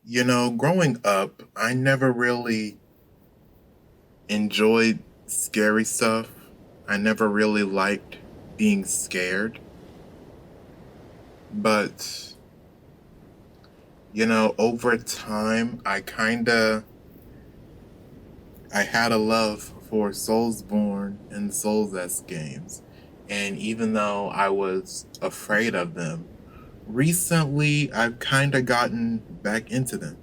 Growing up, I never really enjoyed scary stuff. I never really liked being scared. But, over time, I had a love for Soulsborne and Souls-esque games. And even though I was afraid of them, recently I've kinda gotten back into them.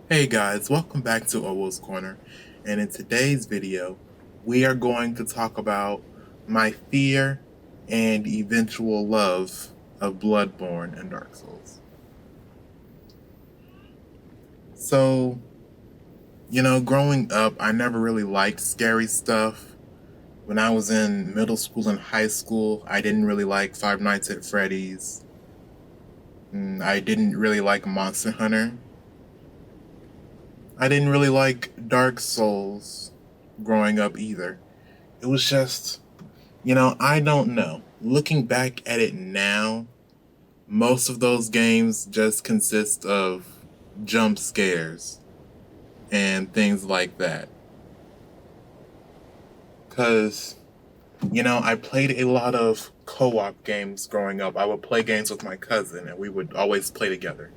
Hey guys, welcome back to Owoh's Corner, and in today's video, we are going to talk about my fear and eventual love of Bloodborne and Dark Souls. So, growing up, I never really liked scary stuff. When I was in middle school and high school, I didn't really like Five Nights at Freddy's. I didn't really like Monster Hunter. I didn't really like Dark Souls growing up either. It was just, I don't know. Looking back at it now, most of those games just consist of jump scares and things like that. Because, I played a lot of co-op games growing up. I would play games with my cousin and we would always play together.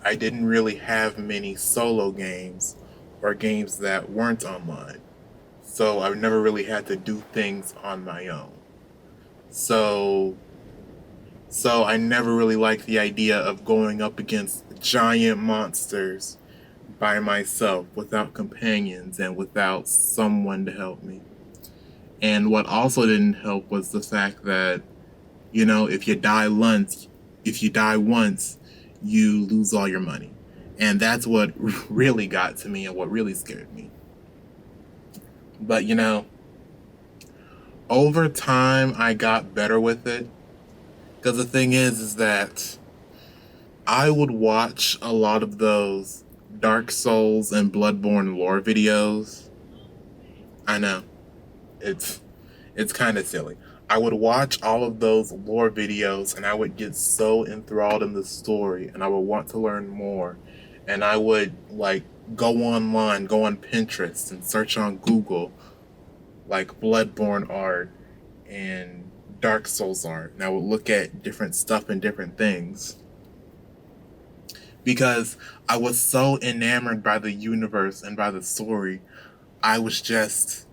I didn't really have many solo games or games that weren't online. So I never really had to do things on my own. So I never really liked the idea of going up against giant monsters by myself without companions and without someone to help me. And what also didn't help was the fact that, if you die once, you lose all your money. And that's what really got to me and what really scared me. But, over time, I got better with it. Because the thing is that I would watch a lot of those Dark Souls and Bloodborne lore videos. I know. It's kind of silly. I would watch all of those lore videos and I would get so enthralled in the story and I would want to learn more. And I would go online, go on Pinterest and search on Google Bloodborne art and Dark Souls art. And I would look at different stuff and different things. Because I was so enamored by the universe and by the story, I was just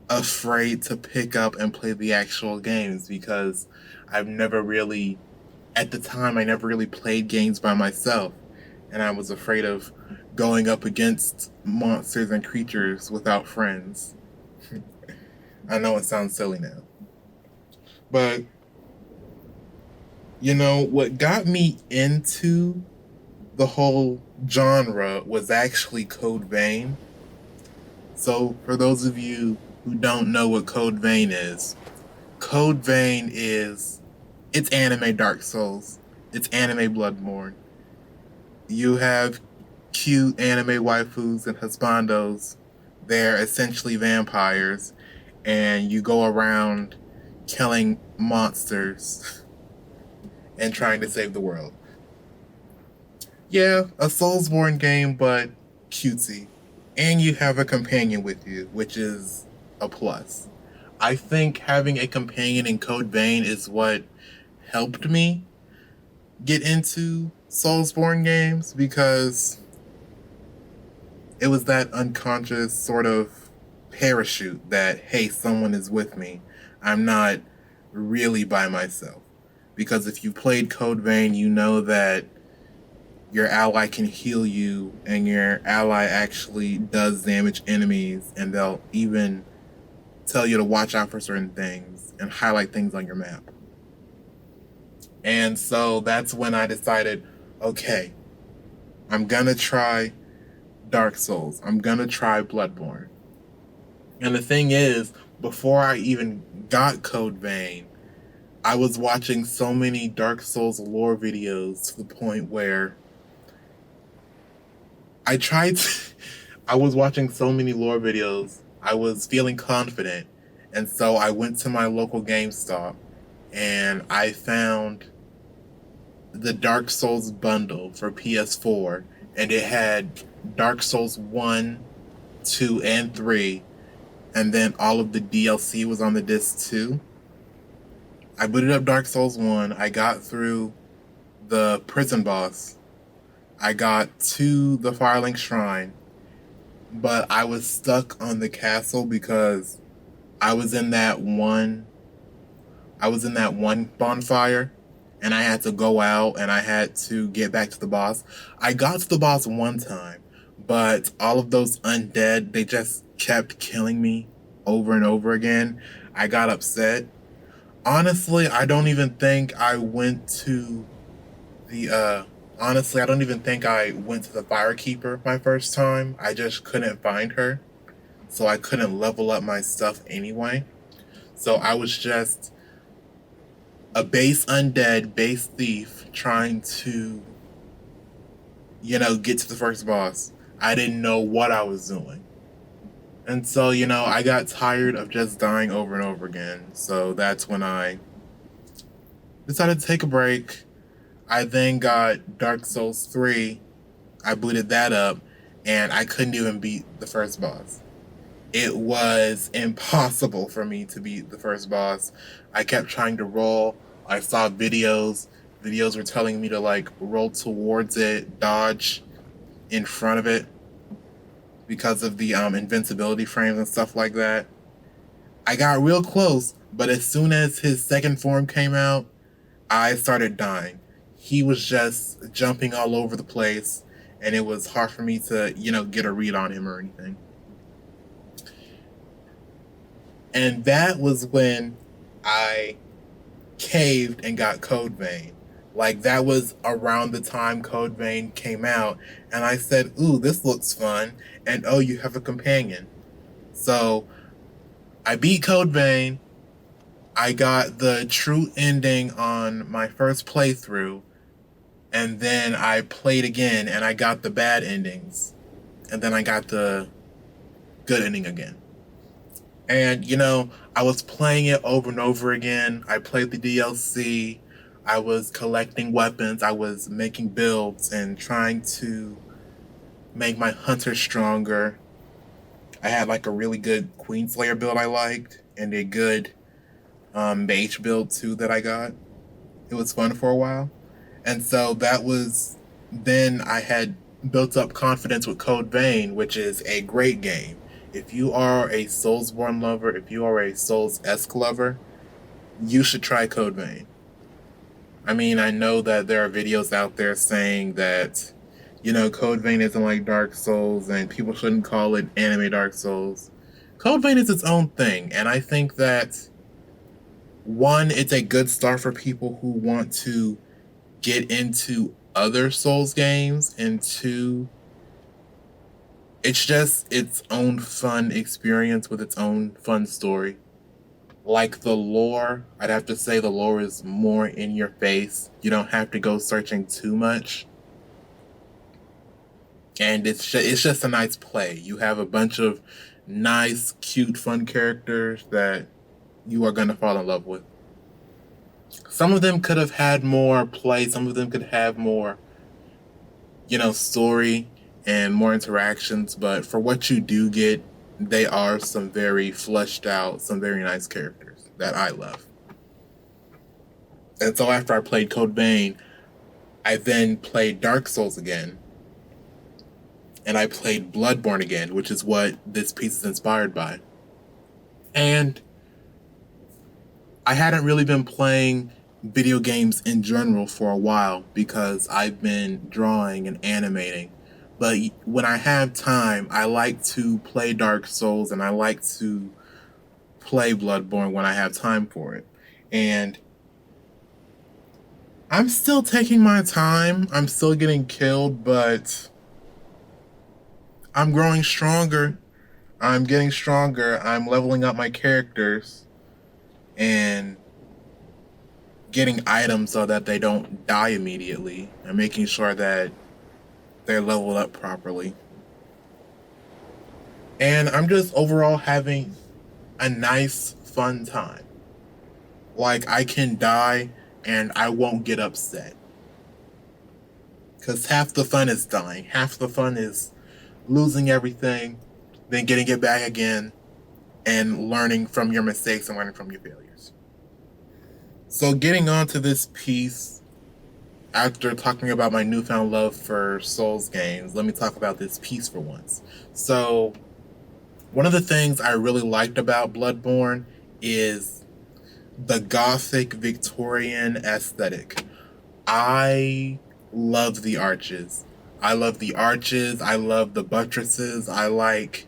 afraid to pick up and play the actual games because at the time, I never really played games by myself. And I was afraid of going up against monsters and creatures without friends. I know it sounds silly now. But, what got me into the whole genre was actually Code Vein. So, for those of you who don't know what Code Vein is, it's anime Dark Souls. It's anime Bloodborne. You have cute anime waifus and husbandos. They're essentially vampires, and you go around killing monsters and trying to save the world. Yeah, a Soulsborne game, but cutesy. And you have a companion with you, which is a plus. I think having a companion in Code Vein is what helped me get into Soulsborne games because it was that unconscious sort of parachute that, hey, someone is with me. I'm not really by myself. Because if you played Code Vein, you know that your ally can heal you and your ally actually does damage enemies and they'll even tell you to watch out for certain things and highlight things on your map. And so that's when I decided, okay, I'm gonna try Dark Souls. I'm gonna try Bloodborne. And the thing is, before I even got Code Vein, I was watching so many Dark Souls lore videos to the point where I was watching so many lore videos, I was feeling confident, and so I went to my local GameStop and I found the Dark Souls bundle for PS4, and it had Dark Souls 1, 2, and 3, and then all of the DLC was on the disc too. I booted up Dark Souls 1, I got through the prison boss, I got to the Firelink Shrine, but I was stuck on the castle because I was in that one bonfire, and I had to go out and I had to get back to the boss. I got to the boss one time, but all of those undead, they just kept killing me over and over again. I got upset. Honestly, I don't even think I went to the Firekeeper my first time. I just couldn't find her, so I couldn't level up my stuff anyway. So I was just a base undead, base thief trying to, get to the first boss. I didn't know what I was doing. And so, I got tired of just dying over and over again. So that's when I decided to take a break. I then got Dark Souls 3. I booted that up, and I couldn't even beat the first boss. It was impossible for me to beat the first boss. I kept trying to roll. I saw videos. Videos were telling me to roll towards it, dodge in front of it because of the invincibility frames and stuff like that. I got real close, but as soon as his second form came out, I started dying. He was just jumping all over the place, and it was hard for me to, get a read on him or anything. And that was when I caved and got Code Vein. That was around the time Code Vein came out, and I said, ooh, this looks fun, and oh, you have a companion. So I beat Code Vein. I got the true ending on my first playthrough, and then I played again and I got the bad endings, and then I got the good ending again. And, I was playing it over and over again. I played the DLC. I was collecting weapons. I was making builds and trying to make my hunter stronger. I had a really good Queenslayer build I liked, and a good mage build too that I got. It was fun for a while. And so then I had built up confidence with Code Vein, which is a great game. If you are a Soulsborne lover, if you are a Souls-esque lover, you should try Code Vein. I mean, I know that there are videos out there saying that, Code Vein isn't like Dark Souls and people shouldn't call it anime Dark Souls. Code Vein is its own thing, and I think that, one, it's a good start for people who want to get into other Souls games, and two, it's just its own fun experience with its own fun story. The lore, I'd have to say the lore is more in your face. You don't have to go searching too much. And it's just a nice play. You have a bunch of nice, cute, fun characters that you are going to fall in love with. Some of them could have had more play. Some of them could have more, story and more interactions. But for what you do get, they are some very fleshed out, some very nice characters that I love. And so after I played Code Vein, I then played Dark Souls again. And I played Bloodborne again, which is what this piece is inspired by. And I hadn't really been playing video games in general for a while because I've been drawing and animating. But when I have time, I like to play Dark Souls and I like to play Bloodborne when I have time for it. And I'm still taking my time. I'm still getting killed, but I'm growing stronger. I'm getting stronger. I'm leveling up my characters and getting items so that they don't die immediately and making sure that they're leveled up properly. And I'm just overall having a nice, fun time. I can die and I won't get upset. Because half the fun is dying, half the fun is losing everything, then getting it back again, and learning from your mistakes and learning from your failures. So, getting on to this piece, after talking about my newfound love for Souls games, let me talk about this piece for once. So, one of the things I really liked about Bloodborne is the Gothic Victorian aesthetic. I love the arches. I love the arches. I love the buttresses. I like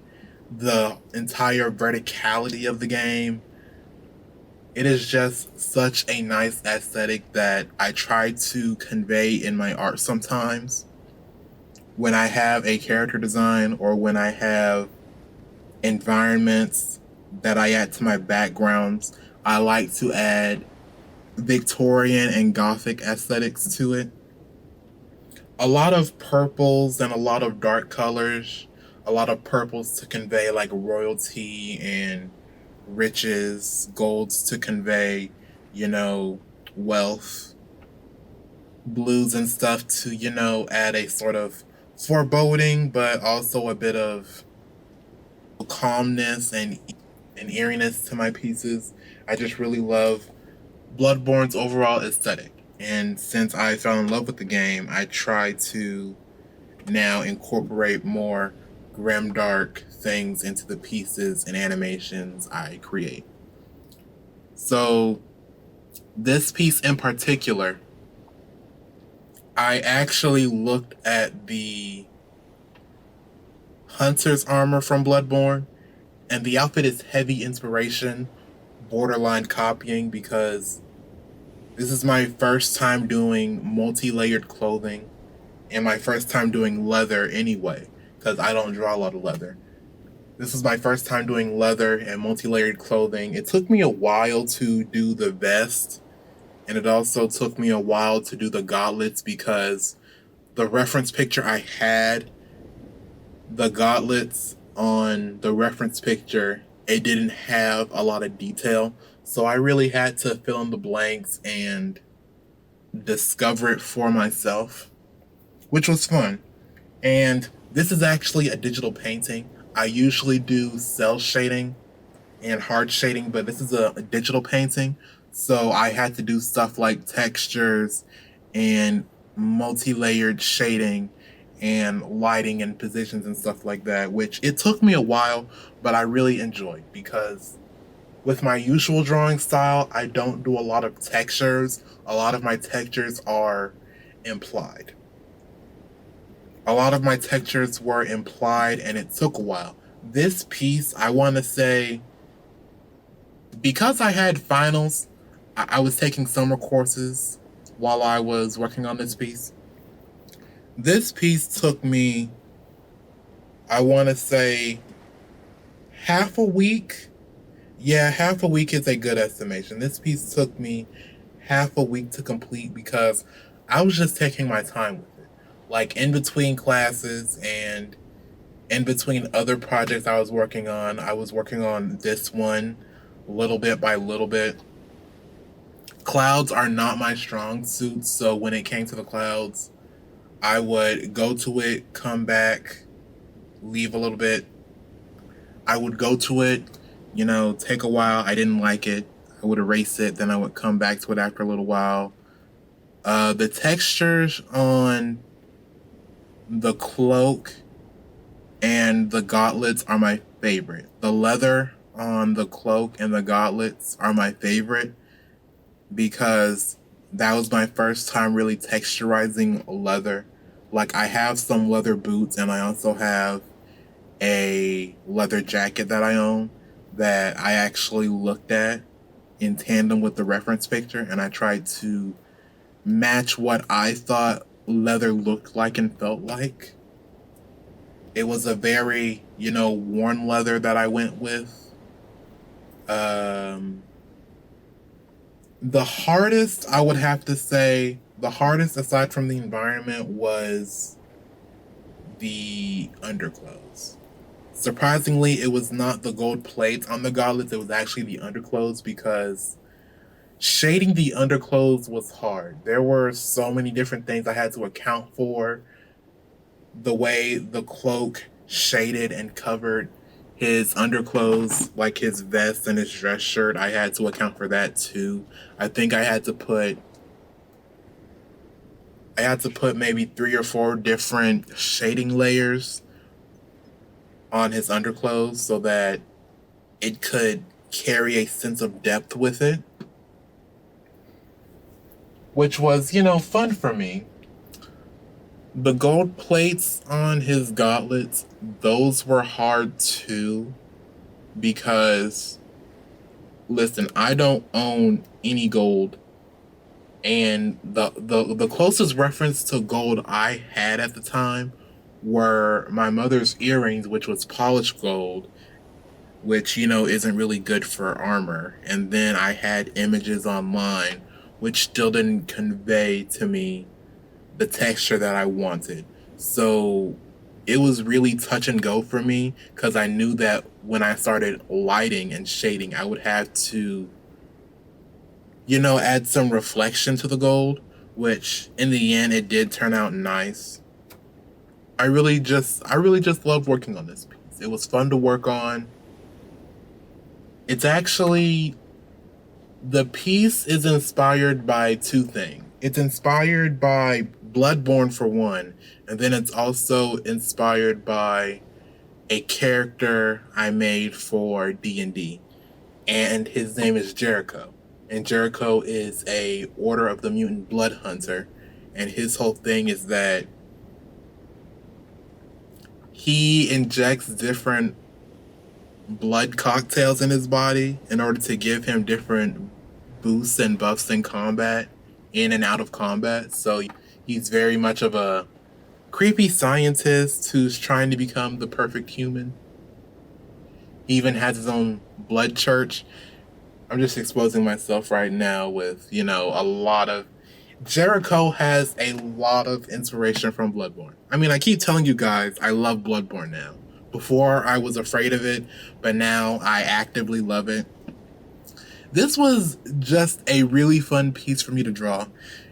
the entire verticality of the game. It is just such a nice aesthetic that I try to convey in my art sometimes. When I have a character design or when I have environments that I add to my backgrounds, I like to add Victorian and Gothic aesthetics to it. A lot of purples and a lot of dark colors, a lot of purples to convey like royalty and riches, golds to convey, wealth, blues and stuff to, add a sort of foreboding, but also a bit of calmness and eeriness to my pieces. I just really love Bloodborne's overall aesthetic. And since I fell in love with the game, I try to now incorporate more grimdark things into the pieces and animations I create. So, this piece in particular, I actually looked at the Hunter's armor from Bloodborne, and the outfit is heavy inspiration, borderline copying, because this is my first time doing multi-layered clothing and my first time doing leather anyway, because I don't draw a lot of leather. This is my first time doing leather and multi-layered clothing. It took me a while to do the vest, and it also took me a while to do the gauntlets because the reference picture I had, the gauntlets on the reference picture, it didn't have a lot of detail. So I really had to fill in the blanks and discover it for myself, which was fun. And this is actually a digital painting. I usually do cell shading and hard shading, but this is a digital painting. So I had to do stuff like textures and multi-layered shading and lighting and positions and stuff like that, which it took me a while, but I really enjoyed because with my usual drawing style, I don't do a lot of textures. A lot of my textures are implied. A lot of my textures were implied and it took a while. This piece, I want to say, because I had finals, I was taking summer courses while I was working on this piece. This piece took me, I want to say, half a week. Yeah, half a week is a good estimation. This piece took me half a week to complete because I was just taking my time with it. Like in between classes and in between other projects I was working on this one little bit by little bit. Clouds are not my strong suit, so when it came to the clouds, I would go to it, come back, leave a little bit. I would go to it, take a while. I didn't like it. I would erase it. Then I would come back to it after a little while. The textures on the cloak and the gauntlets are my favorite. The leather on the cloak and the gauntlets are my favorite because that was my first time really texturizing leather. Like I have some leather boots and I also have a leather jacket that I own that I actually looked at in tandem with the reference picture, and I tried to match what I thought leather looked like and felt like. It was a very, warm leather that I went with. The hardest, I would have to say, aside from the environment was the underclothes. Surprisingly, it was not the gold plates on the gauntlets, it was actually the underclothes because Shading the underclothes was hard. There were so many different things I had to account for. The way the cloak shaded and covered his underclothes, like his vest and his dress shirt, I had to account for that too. I think I had to put maybe 3 or 4 different shading layers on his underclothes so that it could carry a sense of depth with it, which was, fun for me. The gold plates on his gauntlets, those were hard too, because, listen, I don't own any gold, and the closest reference to gold I had at the time were my mother's earrings, which was polished gold, which isn't really good for armor. And then I had images online which still didn't convey to me the texture that I wanted. So it was really touch and go for me, because I knew that when I started lighting and shading, I would have to add some reflection to the gold, which in the end it did turn out nice. I really just loved working on this piece. It was fun to work on. It's actually The piece is inspired by 2 things. It's inspired by Bloodborne for one, and then it's also inspired by a character I made for D&D, and his name is Jericho. And Jericho is a Order of the Mutant Blood Hunter, and his whole thing is that he injects different blood cocktails in his body in order to give him different boosts and buffs in combat, in and out of combat. So he's very much of a creepy scientist who's trying to become the perfect human. He even has his own blood church. I'm just exposing myself right now with, a lot of. Jericho has a lot of inspiration from Bloodborne. I mean, I keep telling you guys, I love Bloodborne now. Before, I was afraid of it, but now I actively love it. This was just a really fun piece for me to draw.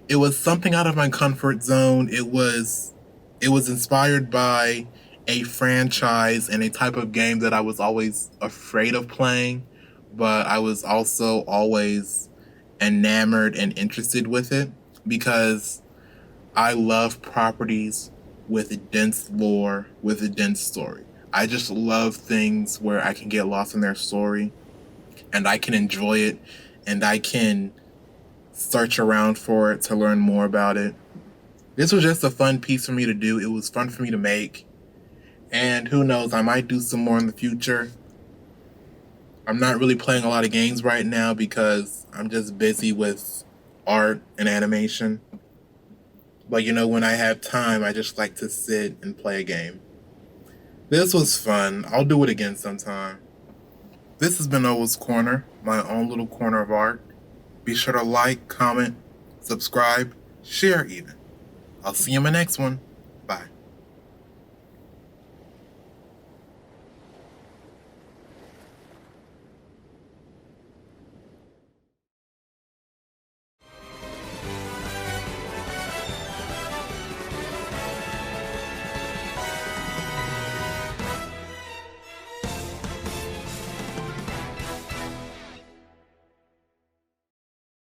It was something out of my comfort zone. It was inspired by a franchise and a type of game that I was always afraid of playing, but I was also always enamored and interested with it, because I love properties with a dense lore, with a dense story. I just love things where I can get lost in their story and I can enjoy it, and I can search around for it to learn more about it. This was just a fun piece for me to do. It was fun for me to make. And who knows, I might do some more in the future. I'm not really playing a lot of games right now because I'm just busy with art and animation. But when I have time, I just like to sit and play a game. This was fun. I'll do it again sometime. This has been Owoh's Corner, my own little corner of art. Be sure to like, comment, subscribe, share even. I'll see you in my next one.